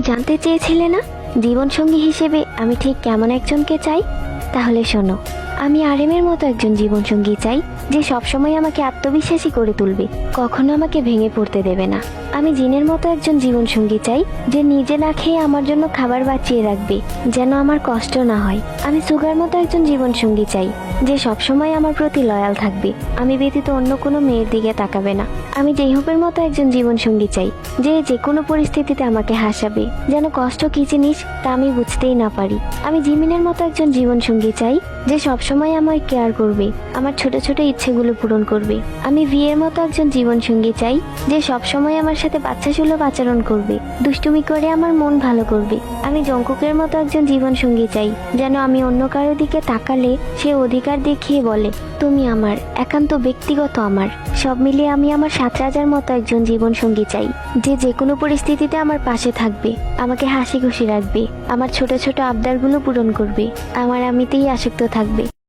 জানতে চেয়েছিলে না জীবনসঙ্গী হিসেবে আমি ঠিক কেমন একজনকে চাই? তাহলে শোনো, আমি আরেমের মতো একজন জীবনসঙ্গী চাই, যে সবসময় আমাকে আত্মবিশ্বাসী করে তুলবে, কখনো আমাকে ভেঙে পড়তে দেবে না। আমি জিনের মতো একজন জীবনসঙ্গী চাই, যে নিজে না খেয়ে আমার জন্য খাবার বাঁচিয়ে রাখবে, যেন আমার কষ্ট না হয়। আমি সুগার মতো একজন জীবনসঙ্গী চাই, যে সবসময় আমার প্রতি লয়াল থাকবে, আমি ব্যতীত অন্য কোনো মেয়ের দিকে তাকাবে না। আমি জেহুবের মতো একজন জীবনসঙ্গী চাই, যে যে কোনো পরিস্থিতিতে আমাকে হাসাবে, যেন কষ্ট কি জিনিস তা আমি বুঝতেই না পারি। আমি জিমিনের মতো একজন জীবনসঙ্গী চাই, যে সবসময় আমায় কেয়ার করবে, আমার ছোট ছোট ইচ্ছেগুলো পূরণ করবে। আমি ভিয়ের মতো একজন জীবনসঙ্গী চাই, যে সবসময় আমার সাথে বাচ্চাসুলভ আচরণ করবে, দুষ্টুমি করে আমার মন ভালো করবে। আমি জঙ্কুকের মতো একজন জীবনসঙ্গী চাই, যেন আমি অন্য কারো দিকে তাকালে সে অধিকার দেখিয়ে বলে, তুমি আমার, একান্ত ব্যক্তিগত আমার। সব মিলিয়ে আমি আমার 7 রাজার মতো একজন জীবনসঙ্গী চাই, যে যে কোনো পরিস্থিতিতে আমার পাশে থাকবে, আমাকে হাসি খুশি রাখবে, আমার ছোট ছোট আবদারগুলো পূরণ করবে, আমার আমিতেই আসক্ত থাকবে।